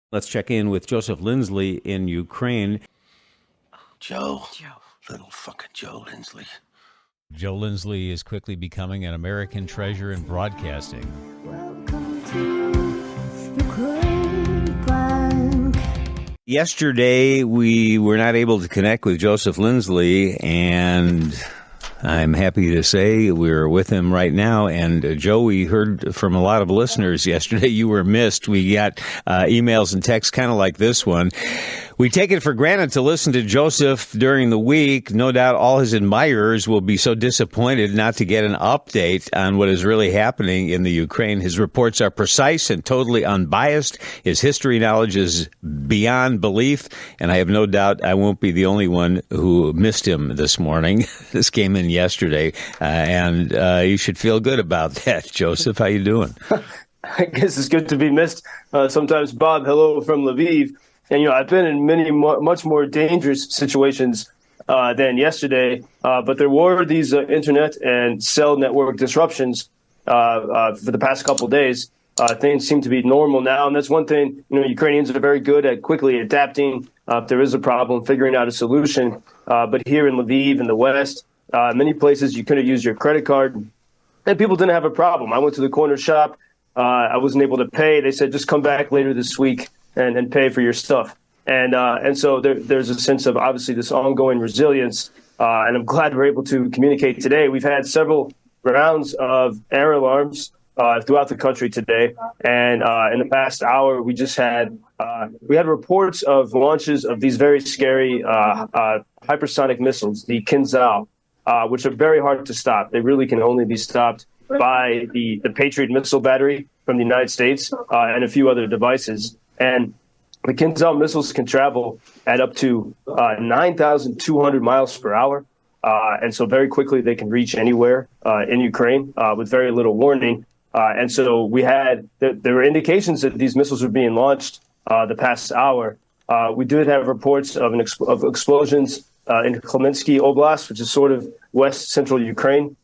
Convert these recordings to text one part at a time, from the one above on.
Let's check in with Joseph Lindsley in Ukraine. Joe. Little fucking Joe Lindsley. Joe Lindsley is quickly becoming an American treasure in broadcasting. Welcome to Ukraine Bank. Yesterday, we were not able to connect with Joseph Lindsley, and I'm happy to say we're with him right now. And Joe, we heard from a lot of listeners yesterday you were missed. We got emails and texts kind of like this one. We take it for granted to listen to Joseph during the week. No doubt all his admirers will be so disappointed not to get an update on what is really happening in the Ukraine. His reports are precise and totally unbiased. His history knowledge is beyond belief, and I have no doubt I won't be the only one who missed him this morning. This came in yesterday, and you should feel good about that. Joseph, how you doing? I guess it's good to be missed sometimes. Bob, hello from Lviv. And, I've been in many much more dangerous situations than yesterday. But there were these internet and cell network disruptions for the past couple of days. Things seem to be normal now. And that's one thing, Ukrainians are very good at quickly adapting if there is a problem, figuring out a solution. But here in Lviv in the West, many places you couldn't use your credit card and people didn't have a problem. I went to the corner shop. I wasn't able to pay. They said, just come back later this week and pay for your stuff. And so there's a sense of, obviously, this ongoing resilience. And I'm glad we're able to communicate today. We've had several rounds of air alarms throughout the country today. And in the past hour, we had reports of launches of these very scary hypersonic missiles, the Kinzhal, which are very hard to stop. They really can only be stopped by the Patriot missile battery from the United States and a few other devices. And the Kinzhal missiles can travel at up to 9,200 miles per hour. And so very quickly they can reach anywhere in Ukraine with very little warning. And so there were indications that these missiles were being launched the past hour. We did have reports of explosions in Khmelnytskyi Oblast, which is sort of west central Ukraine.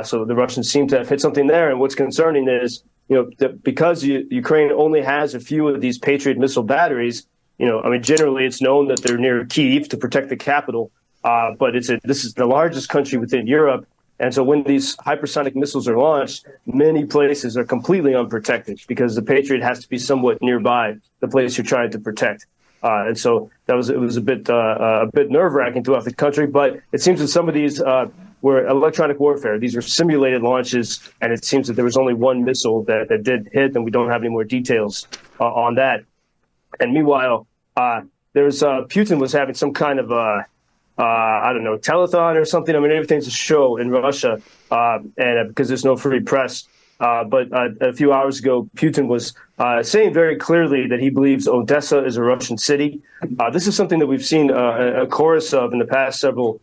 So the Russians seem to have hit something there. And what's concerning is, because Ukraine only has a few of these Patriot missile batteries, generally it's known that they're near Kyiv to protect the capital. But this is the largest country within Europe. And so when these hypersonic missiles are launched, many places are completely unprotected because the Patriot has to be somewhat nearby the place you're trying to protect. And so it was a bit nerve-wracking throughout the country. But it seems that some of these were electronic warfare. These are simulated launches, and it seems that there was only one missile that did hit, and we don't have any more details on that. And meanwhile, Putin was having some kind of telethon or something. Everything's a show in Russia, and because there's no free press. But a few hours ago, Putin was saying very clearly that he believes Odessa is a Russian city. This is something that we've seen a chorus of in the past several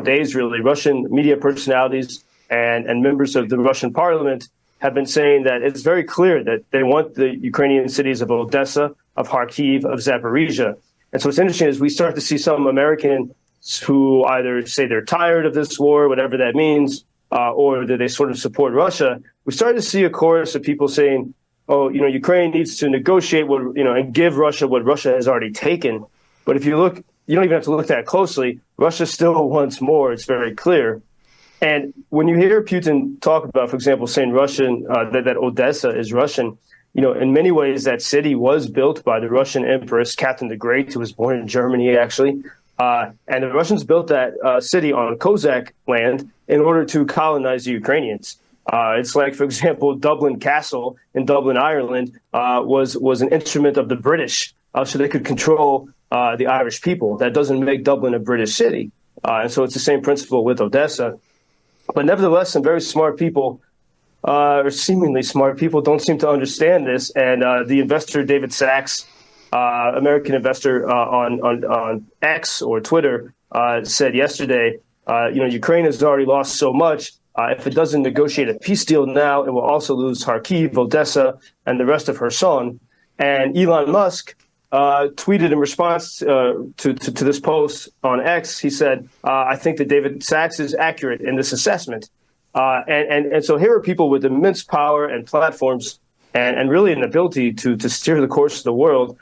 days, really. Russian media personalities and members of the Russian parliament have been saying that it's very clear that they want the Ukrainian cities of Odessa, of Kharkiv, of Zaporizhia. And so what's interesting is we start to see some Americans who either say they're tired of this war, whatever that means, or that they sort of support Russia. We started to see a chorus of people saying, Ukraine needs to negotiate and give Russia what Russia has already taken. But if you look, you don't even have to look that closely. Russia still wants more. It's very clear. And when you hear Putin talk about, for example, saying Russian, that Odessa is Russian, in many ways that city was built by the Russian Empress Catherine the Great, who was born in Germany, actually. And the Russians built that city on Cossack land in order to colonize the Ukrainians. It's like, for example, Dublin Castle in Dublin, Ireland, was an instrument of the British, so they could control the Irish people. That doesn't make Dublin a British city. And so it's the same principle with Odessa. But nevertheless, some very smart people, or seemingly smart people, don't seem to understand this. And the investor, David Sachs, American investor on X or Twitter, said yesterday, Ukraine has already lost so much. If it doesn't negotiate a peace deal now, it will also lose Kharkiv, Odessa, and the rest of Kherson. And Elon Musk tweeted in response to this post on X. He said, I think that David Sachs is accurate in this assessment. And so here are people with immense power and platforms and really an ability to steer the course of the world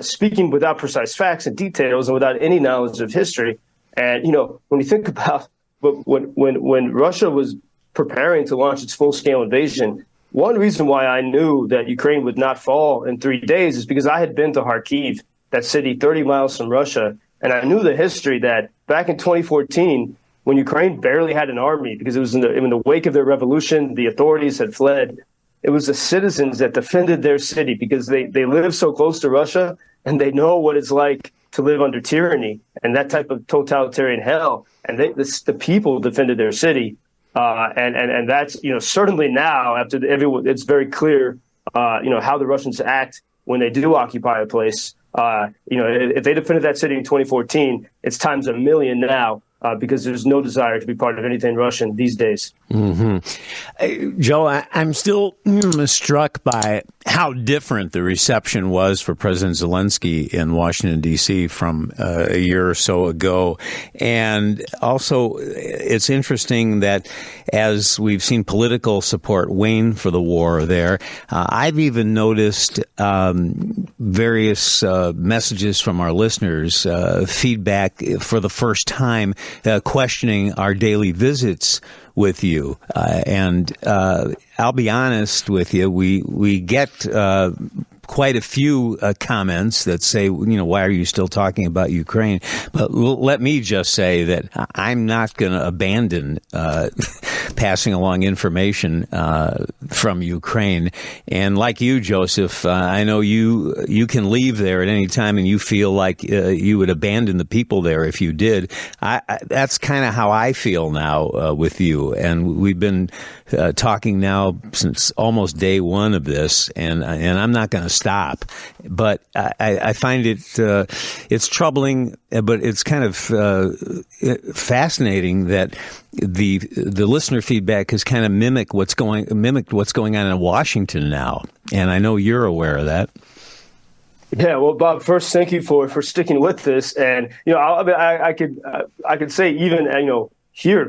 speaking without precise facts and details and without any knowledge of history. And, when you think about when Russia was preparing to launch its full-scale invasion, one reason why I knew that Ukraine would not fall in 3 days is because I had been to Kharkiv, that city 30 miles from Russia, and I knew the history that back in 2014, when Ukraine barely had an army, because it was in the wake of their revolution, the authorities had fled. It was the citizens that defended their city because they live so close to Russia and they know what it's like to live under tyranny and that type of totalitarian hell. And the people defended their city. And that's, certainly now after everyone, it's very clear, how the Russians act when they do occupy a place. If they defended that city in 2014, it's times a million now. Because there's no desire to be part of anything Russian these days. Mm-hmm. Joe, I'm still struck by how different the reception was for President Zelenskiy in Washington, D.C. from a year or so ago. And also, it's interesting that as we've seen political support wane for the war there, I've even noticed various messages from our listeners, feedback for the first time, questioning our daily visits with you. And I'll be honest with you, we get quite a few comments that say, why are you still talking about Ukraine? But let me just say that I'm not going to abandon passing along information from Ukraine. And like you, Joseph, I know you can leave there at any time and you feel like you would abandon the people there if you did. That's kind of how I feel now with you. And we've been talking now since almost day one of this, and I'm not going to stop. But I find it's troubling, but it's kind of fascinating that the listener feedback has kind of mimicked what's going on in Washington now, and I know you're aware of that. Yeah, well, Bob, first, thank you for sticking with this, and I could say even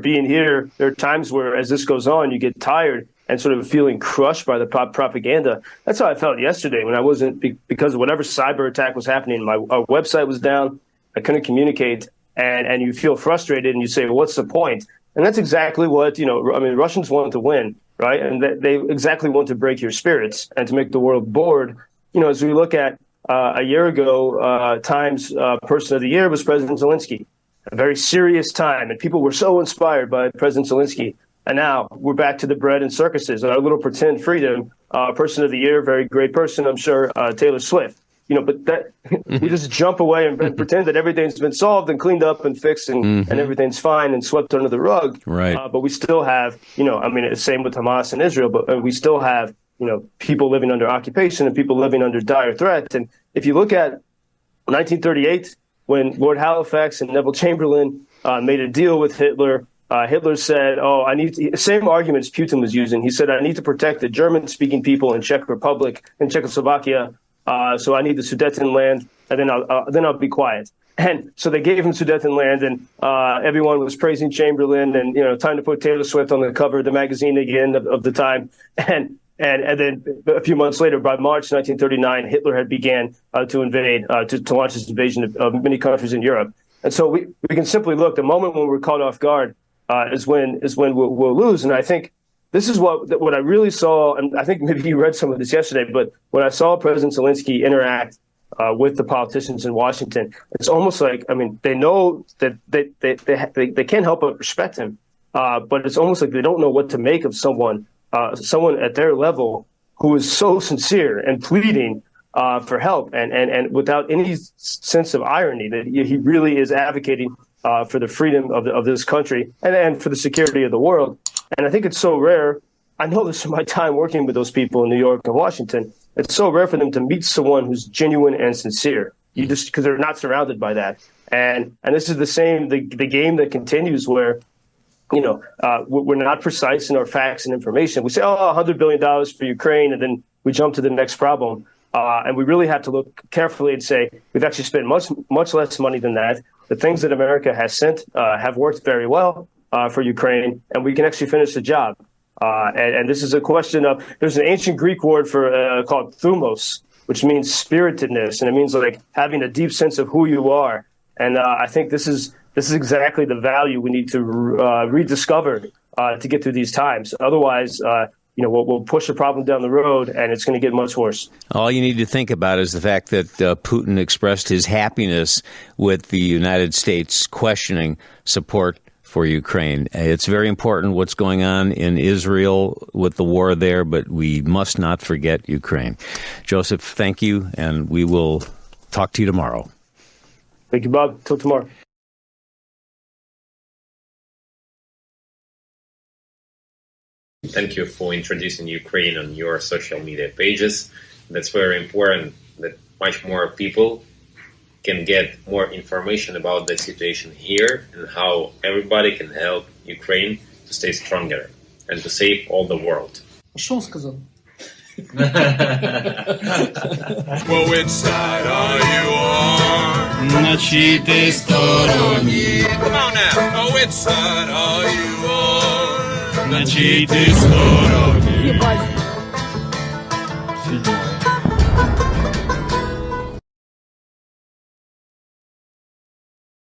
being here, there are times where as this goes on, you get tired and sort of feeling crushed by the propaganda. That's how I felt yesterday when I wasn't, because of whatever cyber attack was happening. Our website was down. I couldn't communicate, and you feel frustrated, and you say, well, what's the point? And that's exactly what, Russians want to win, right? And they exactly want to break your spirits and to make the world bored. As we look at a year ago, Times Person of the Year was President Zelenskiy. A very serious time, and people were so inspired by President Zelenskiy. And now we're back to the bread and circuses, our little pretend freedom. Person of the Year, very great person, I'm sure, Taylor Swift. But that we just jump away and pretend that everything's been solved and cleaned up and fixed and everything's fine and swept under the rug. Right. But we still have, same with Hamas and Israel, but we still have, people living under occupation and people living under dire threat. And if you look at 1938, when Lord Halifax and Neville Chamberlain made a deal with Hitler, Hitler said, same arguments Putin was using. He said, I need to protect the German-speaking people in Czech Republic and Czechoslovakia, so I need the Sudetenland, and then I'll be quiet. And so they gave him Sudetenland, and everyone was praising Chamberlain, and time to put Taylor Swift on the cover of the magazine again of the time. And then a few months later, by March 1939, Hitler had began to invade, to launch his invasion of many countries in Europe. And so we can simply look. The moment when we're caught off guard is when we'll lose. And I think this is what I really saw. And I think maybe you read some of this yesterday. But when I saw President Zelenskiy interact with the politicians in Washington, it's almost like they know that they can't help but respect him, but it's almost like they don't know what to make of someone at their level who is so sincere and pleading for help and without any sense of irony that he really is advocating for the freedom of this country and for the security of the world. And I think it's so rare. I know this from my time working with those people in New York and Washington. It's so rare for them to meet someone who's genuine and sincere. Because they're not surrounded by that. And this is the same, the game that continues where we're not precise in our facts and information. We say, $100 billion for Ukraine, and then we jump to the next problem. And we really have to look carefully and say, we've actually spent much less money than that. The things that America has sent have worked very well for Ukraine, and we can actually finish the job. And this is a question of, there's an ancient Greek word for called thumos, which means spiritedness, and it means like having a deep sense of who you are. And I think this is exactly the value we need to rediscover to get through these times. Otherwise, we'll push the problem down the road, and it's going to get much worse. All you need to think about is the fact that Putin expressed his happiness with the United States questioning support for Ukraine. It's very important what's going on in Israel with the war there, but we must not forget Ukraine. Joseph, thank you, and we will talk to you tomorrow. Thank you, Bob. Till tomorrow. Thank you for introducing Ukraine on your social media pages. That's very important that much more people can get more information about the situation here and how everybody can help Ukraine to stay stronger and to save all the world. Что он сказал? Well, which side are you on? На чьей ты стороне? Come on now. Oh, which side are you on? На чьей ты стороне? Ебать.